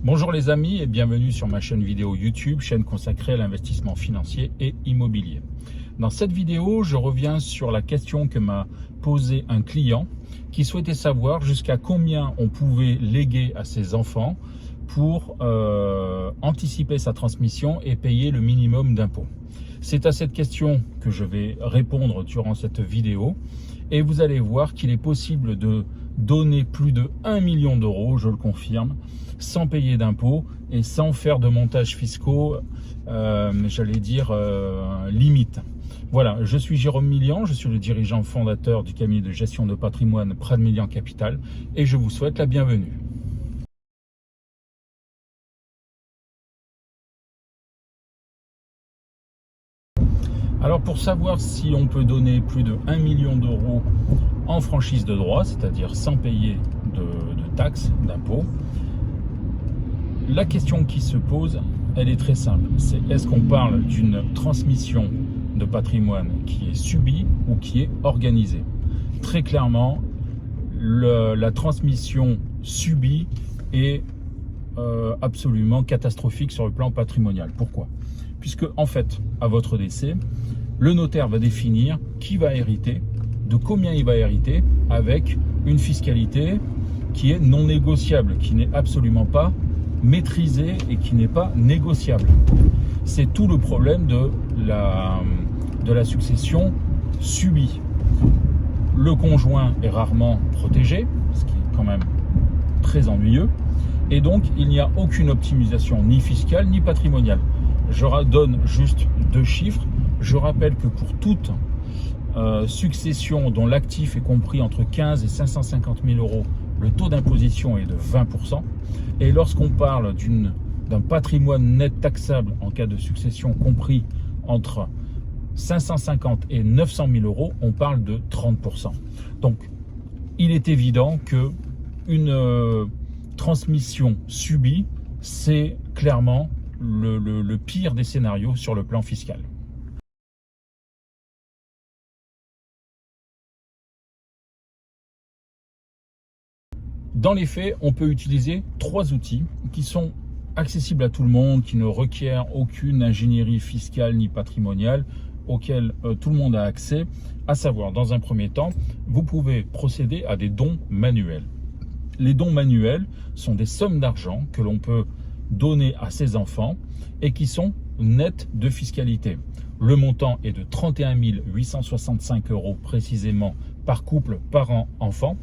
Bonjour les amis et bienvenue sur ma chaîne vidéo YouTube, chaîne consacrée à l'investissement financier et immobilier. Dans cette vidéo, je reviens sur la question que m'a posée un client qui souhaitait savoir jusqu'à combien on pouvait léguer à ses enfants pour anticiper sa transmission et payer le minimum d'impôts. C'est à cette question que je vais répondre durant cette vidéo et vous allez voir qu'il est possible de donner plus de 1 million d'euros, je le confirme, sans payer d'impôts et sans faire de montages fiscaux, limite. Voilà, je suis Jérôme Millian, je suis le dirigeant fondateur du cabinet de gestion de patrimoine Prade Millian Capital et je vous souhaite la bienvenue. Alors pour savoir si on peut donner plus de 1 million d'euros en franchise de droit, c'est-à-dire sans payer de taxes, d'impôts, la question qui se pose, elle est très simple. C'est est-ce qu'on parle d'une transmission de patrimoine qui est subie ou qui est organisée? Très clairement, la transmission subie est absolument catastrophique sur le plan patrimonial. Pourquoi? Puisque en fait, à votre décès, le notaire va définir qui va hériter, de combien il va hériter, avec une fiscalité qui est non négociable, qui n'est absolument pas maîtrisée et qui n'est pas négociable. C'est tout le problème de la succession subie. Le conjoint est rarement protégé, ce qui est quand même très ennuyeux, et donc il n'y a aucune optimisation ni fiscale ni patrimoniale. Je donne juste 2 chiffres. Je rappelle que pour toute succession dont l'actif est compris entre 15 et 550 000 euros, le taux d'imposition est de 20%. Et lorsqu'on parle d'un patrimoine net taxable en cas de succession compris entre 550 et 900 000 euros, on parle de 30%. Donc, il est évident que une transmission subie, c'est clairement le pire des scénarios sur le plan fiscal. Dans les faits, on peut utiliser 3 outils qui sont accessibles à tout le monde, qui ne requièrent aucune ingénierie fiscale ni patrimoniale, auxquels tout le monde a accès, à savoir, dans un premier temps, vous pouvez procéder à des dons manuels. Les dons manuels sont des sommes d'argent que l'on peut donner à ses enfants et qui sont nets de fiscalité. Le montant est de 31 865 euros précisément par couple, parent, enfant.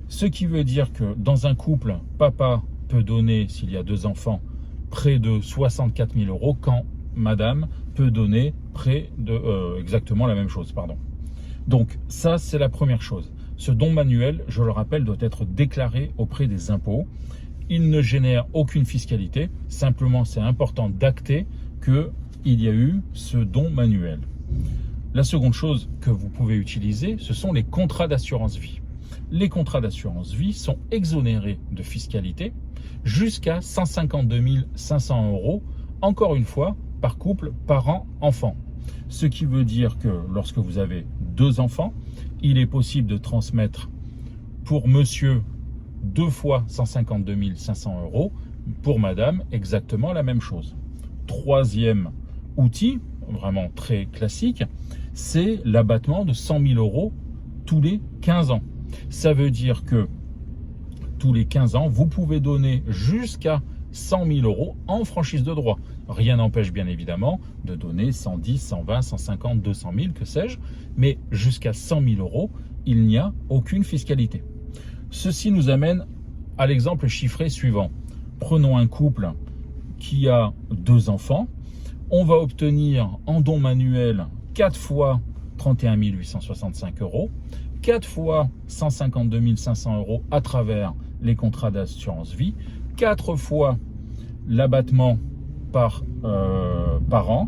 Ce qui veut dire que dans un couple, papa peut donner, s'il y a 2 enfants, près de 64 000 euros, quand madame peut donner près de exactement la même chose. Donc ça, c'est la première chose. Ce don manuel, je le rappelle, doit être déclaré auprès des impôts. Il ne génère aucune fiscalité. Simplement, c'est important d'acter qu'il y a eu ce don manuel. La seconde chose que vous pouvez utiliser, ce sont les contrats d'assurance vie. Les contrats d'assurance vie sont exonérés de fiscalité jusqu'à 152 500 euros, encore une fois, par couple, parent, enfant. Ce qui veut dire que lorsque vous avez 2 enfants, il est possible de transmettre pour monsieur 2 fois 152 500 euros, pour madame exactement la même chose. Troisième outil, vraiment très classique, c'est l'abattement de 100 000 euros tous les 15 ans. Ça veut dire que tous les 15 ans, vous pouvez donner jusqu'à 100 000 euros en franchise de droit. Rien n'empêche bien évidemment de donner 110, 120, 150, 200 000, que sais-je, mais jusqu'à 100 000 euros, il n'y a aucune fiscalité. Ceci nous amène à l'exemple chiffré suivant. Prenons un couple qui a 2 enfants. On va obtenir en don manuel 4 fois 31 865 euros, 4 fois 152 500 euros à travers les contrats d'assurance vie, 4 fois l'abattement par parent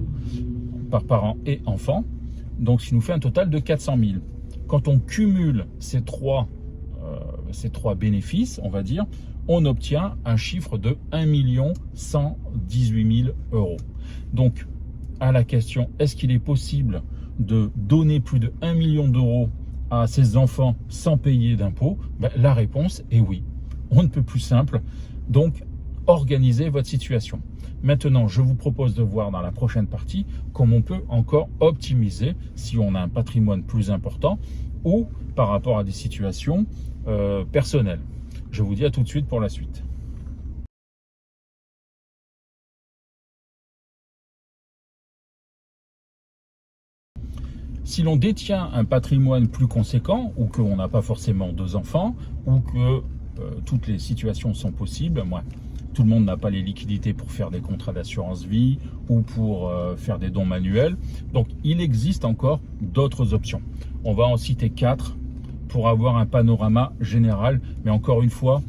et enfant, donc ce qui nous fait un total de 400 000. Quand on cumule ces trois bénéfices, on va dire, on obtient un chiffre de 1 118 000 euros. Donc, à la question, est-ce qu'il est possible de donner plus de 1 million d'euros à ses enfants sans payer d'impôts? La réponse est oui. On ne peut plus simple. Donc, organiser votre situation. Maintenant, je vous propose de voir dans la prochaine partie comment on peut encore optimiser si on a un patrimoine plus important ou par rapport à des situations personnelles. Je vous dis à tout de suite pour la suite. Si l'on détient un patrimoine plus conséquent ou qu'on n'a pas forcément 2 enfants ou que toutes les situations sont possibles, tout le monde n'a pas les liquidités pour faire des contrats d'assurance vie ou pour faire des dons manuels. Donc, il existe encore d'autres options. On va en citer 4 pour avoir un panorama général. Mais encore une fois,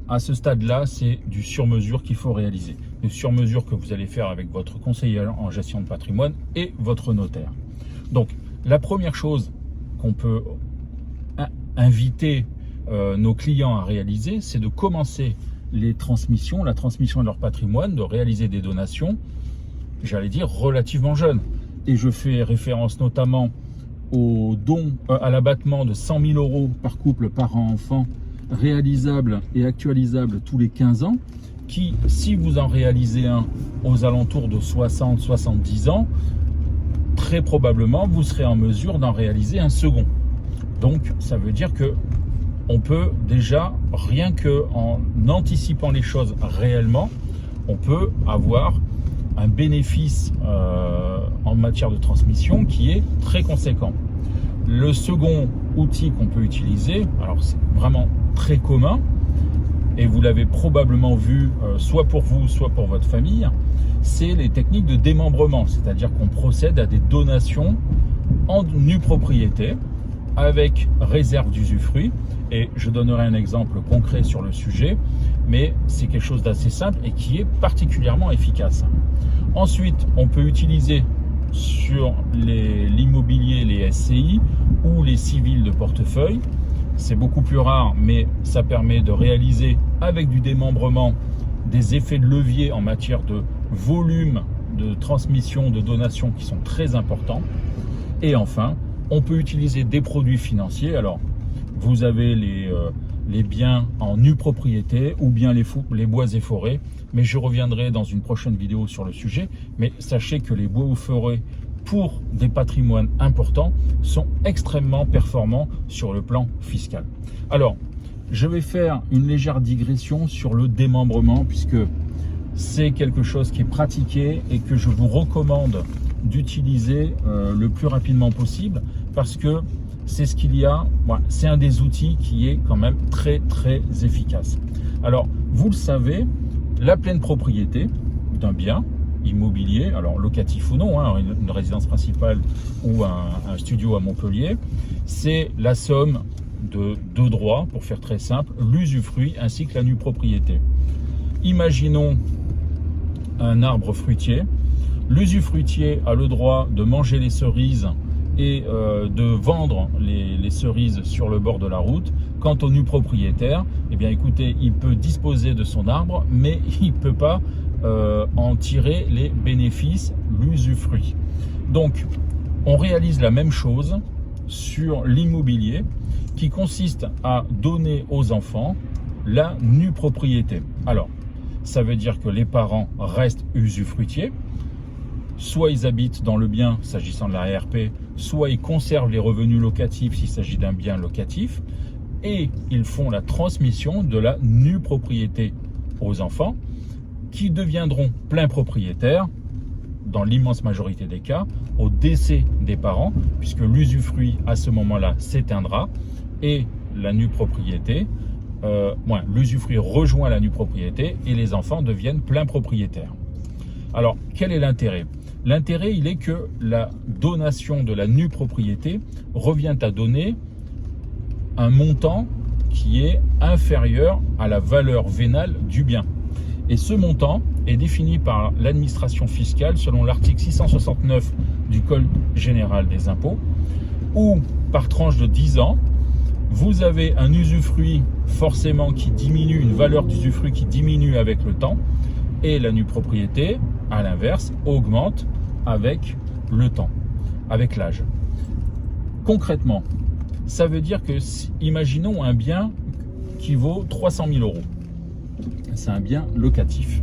à ce stade-là, c'est du sur-mesure qu'il faut réaliser. Du sur-mesure que vous allez faire avec votre conseiller en gestion de patrimoine et votre notaire. Donc, la première chose qu'on peut inviter nos clients à réaliser, c'est de commencer la transmission de leur patrimoine, de réaliser des donations, j'allais dire relativement jeunes. Et je fais référence notamment au don, à l'abattement de 100 000 € par couple, parent-enfant, réalisable et actualisable tous les 15 ans, qui, si vous en réalisez un aux alentours de 60-70 ans, très probablement, vous serez en mesure d'en réaliser un second. Donc, ça veut dire que on peut déjà, rien qu'en anticipant les choses réellement, on peut avoir un bénéfice en matière de transmission qui est très conséquent. Le second outil qu'on peut utiliser, alors c'est vraiment très commun, et vous l'avez probablement vu soit pour vous, soit pour votre famille, c'est les techniques de démembrement, c'est-à-dire qu'on procède à des donations en nue propriété avec réserve d'usufruit. Et je donnerai un exemple concret sur le sujet, mais c'est quelque chose d'assez simple et qui est particulièrement efficace. Ensuite, on peut utiliser sur l'immobilier, les SCI ou les civils de portefeuille. C'est beaucoup plus rare, mais ça permet de réaliser avec du démembrement des effets de levier en matière de volume de transmission, de donation qui sont très importants. Et enfin, on peut utiliser des produits financiers. Alors, vous avez les biens en nue propriété ou bien les bois et forêts, mais je reviendrai dans une prochaine vidéo sur le sujet. Mais sachez que les bois ou forêts pour des patrimoines importants sont extrêmement performants sur le plan fiscal. Alors, je vais faire une légère digression sur le démembrement puisque c'est quelque chose qui est pratiqué et que je vous recommande d'utiliser le plus rapidement possible parce que c'est ce qu'il y a, c'est un des outils qui est quand même très très efficace. Alors, vous le savez, la pleine propriété d'un bien immobilier, alors locatif ou non, une résidence principale ou un studio à Montpellier, c'est la somme de 2 droits, pour faire très simple, l'usufruit ainsi que la nue propriété. Imaginons un arbre fruitier. L'usufruitier a le droit de manger les cerises et de vendre les cerises sur le bord de la route. Quant au nu propriétaire, eh bien écoutez, il peut disposer de son arbre, mais il ne peut pas en tirer les bénéfices, l'usufruit. Donc, on réalise la même chose sur l'immobilier qui consiste à donner aux enfants la nue propriété. Alors, ça veut dire que les parents restent usufruitiers, soit ils habitent dans le bien s'agissant de la ARP, soit ils conservent les revenus locatifs s'il s'agit d'un bien locatif, et ils font la transmission de la nue propriété aux enfants qui deviendront pleins propriétaires dans l'immense majorité des cas au décès des parents, puisque l'usufruit à ce moment-là s'éteindra et la nue propriété, l'usufruit rejoint la nue propriété et les enfants deviennent pleins propriétaires. Alors, quel est l'intérêt? L'intérêt, il est que la donation de la nue propriété revient à donner un montant qui est inférieur à la valeur vénale du bien. Et ce montant est défini par l'administration fiscale selon l'article 669 du Code général des impôts, où par tranche de 10 ans, vous avez un usufruit forcément qui diminue, une valeur d'usufruit qui diminue avec le temps, et la nue propriété, à l'inverse, augmente avec le temps, avec l'âge. Concrètement, ça veut dire que, imaginons un bien qui vaut 300 000 €. c'est un bien locatif.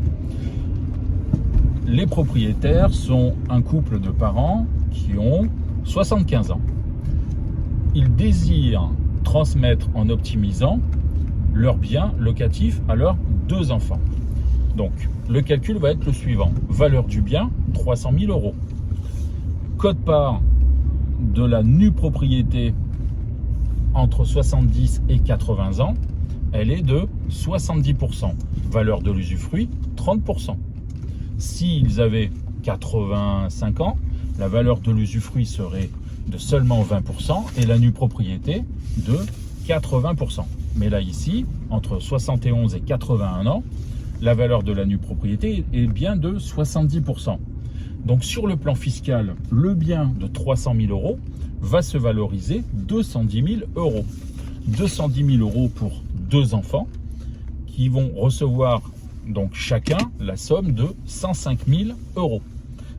Les propriétaires sont un couple de parents qui ont 75 ans. Ils désirent transmettre en optimisant leur bien locatif à leurs 2 enfants. Donc, le calcul va être le suivant. Valeur du bien, 300 000 euros. Quote-part de la nue propriété entre 70 et 80 ans, elle est de 70%. Valeur de l'usufruit, 30%. S'ils avaient 85 ans, la valeur de l'usufruit serait de seulement 20% et la nue propriété de 80%. Mais là, ici, entre 71 et 81 ans, la valeur de la nue propriété est bien de 70%. Donc, sur le plan fiscal, le bien de 300 000 euros va se valoriser 210 000 euros. 210 000 euros pour 2 enfants qui vont recevoir donc chacun la somme de 105 000 euros.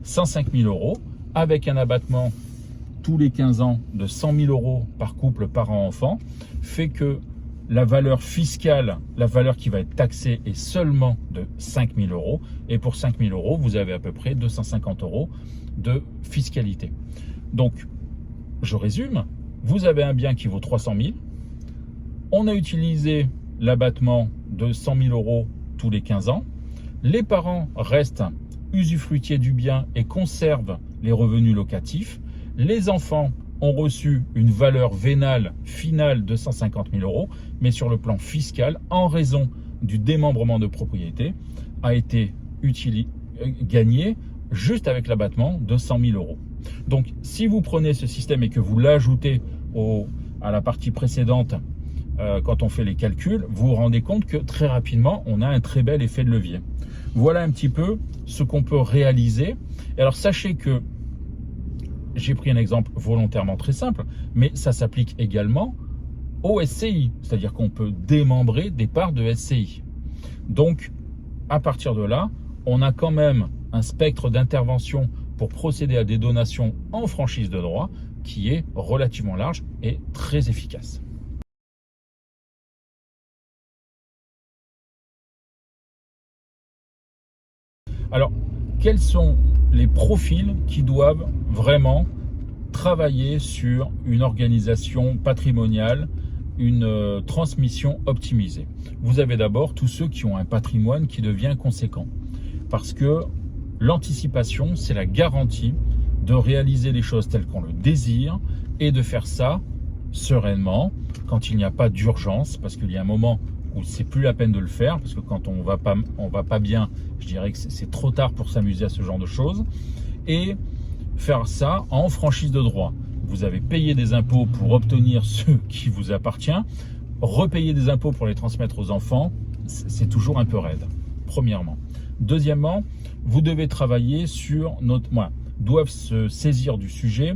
105 000 euros avec un abattement tous les 15 ans de 100 000 euros par couple, parent-enfant, fait que la valeur fiscale, la valeur qui va être taxée est seulement de 5 000 euros. Et pour 5 000 euros, vous avez à peu près 250 euros de fiscalité. Donc, je résume, vous avez un bien qui vaut 300 000. On a utilisé l'abattement de 100 000 euros tous les 15 ans. Les parents restent usufruitiers du bien et conservent les revenus locatifs. Les enfants ont reçu une valeur vénale finale de 150 000 euros, mais sur le plan fiscal, en raison du démembrement de propriété, a été gagné juste avec l'abattement de 100 000 euros. Donc, si vous prenez ce système et que vous l'ajoutez à la partie précédente, quand on fait les calculs, vous vous rendez compte que très rapidement, on a un très bel effet de levier. Voilà un petit peu ce qu'on peut réaliser. Et alors, sachez que j'ai pris un exemple volontairement très simple, mais ça s'applique également au SCI, c'est-à-dire qu'on peut démembrer des parts de SCI. Donc, à partir de là, on a quand même un spectre d'intervention pour procéder à des donations en franchise de droit qui est relativement large et très efficace. Alors, quels sont les profils qui doivent vraiment travailler sur une organisation patrimoniale, une transmission optimisée? Vous avez d'abord tous ceux qui ont un patrimoine qui devient conséquent. Parce que l'anticipation, c'est la garantie de réaliser les choses telles qu'on le désire et de faire ça sereinement, quand il n'y a pas d'urgence, parce qu'il y a un moment où c'est plus la peine de le faire, parce que quand on va pas bien, je dirais que c'est trop tard pour s'amuser à ce genre de choses, et faire ça en franchise de droit. Vous avez payé des impôts pour obtenir ce qui vous appartient, repayer des impôts pour les transmettre aux enfants, c'est toujours un peu raide, premièrement. Deuxièmement, vous devez travailler sur doivent se saisir du sujet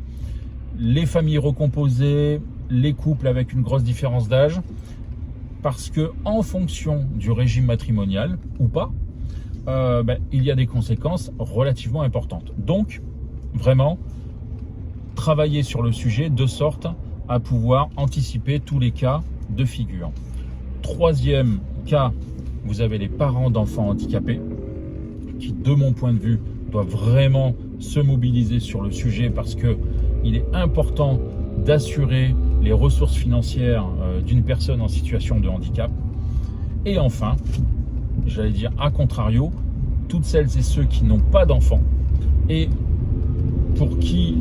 les familles recomposées, les couples avec une grosse différence d'âge, parce que en fonction du régime matrimonial ou pas, il y a des conséquences relativement importantes. Donc, vraiment, travailler sur le sujet de sorte à pouvoir anticiper tous les cas de figure. Troisième cas, vous avez les parents d'enfants handicapés qui, de mon point de vue, doivent vraiment se mobiliser sur le sujet parce que il est important d'assurer les ressources financières d'une personne en situation de handicap. Et enfin, j'allais dire à contrario, toutes celles et ceux qui n'ont pas d'enfants et pour qui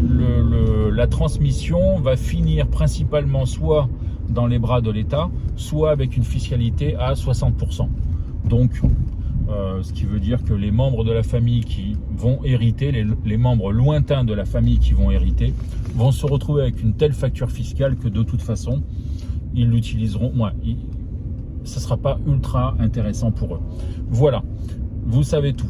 la transmission va finir principalement soit dans les bras de l'État, soit avec une fiscalité à 60%. Donc, ce qui veut dire que les membres de la famille qui vont hériter, les membres lointains de la famille qui vont hériter, vont se retrouver avec une telle facture fiscale que de toute façon, ils l'utiliseront. Ça ne sera pas ultra intéressant pour eux. Voilà, vous savez tout.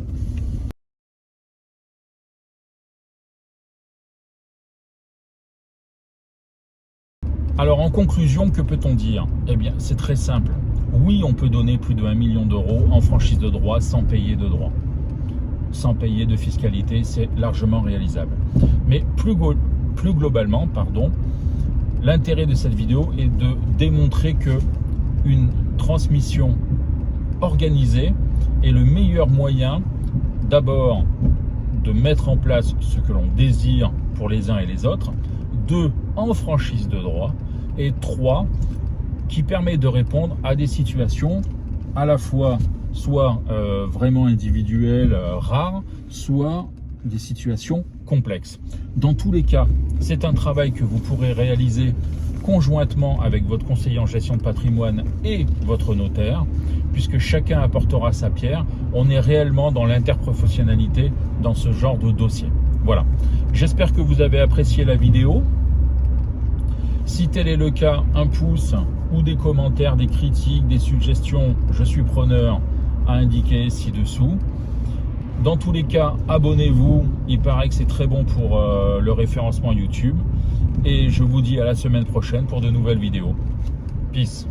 Alors en conclusion, que peut-on dire? Eh bien, c'est très simple. Oui, on peut donner plus de 1 million d'euros en franchise de droit sans payer de droit. Sans payer de fiscalité, c'est largement réalisable. Mais plus globalement, l'intérêt de cette vidéo est de démontrer que une transmission organisé est le meilleur moyen d'abord de mettre en place ce que l'on désire pour les uns et les autres, 2 en franchise de droit, et 3 qui permet de répondre à des situations à la fois soit vraiment individuelles, rares, soit des situations complexes. Dans tous les cas, c'est un travail que vous pourrez réaliser conjointement avec votre conseiller en gestion de patrimoine et votre notaire, puisque chacun apportera sa pierre. On est réellement dans l'interprofessionnalité dans ce genre de dossier. Voilà. J'espère que vous avez apprécié la vidéo. Si tel est le cas, un pouce ou des commentaires, des critiques, des suggestions, je suis preneur à indiquer ci-dessous. Dans tous les cas, abonnez-vous. Il paraît que c'est très bon pour le référencement YouTube. Et je vous dis à la semaine prochaine pour de nouvelles vidéos. Peace.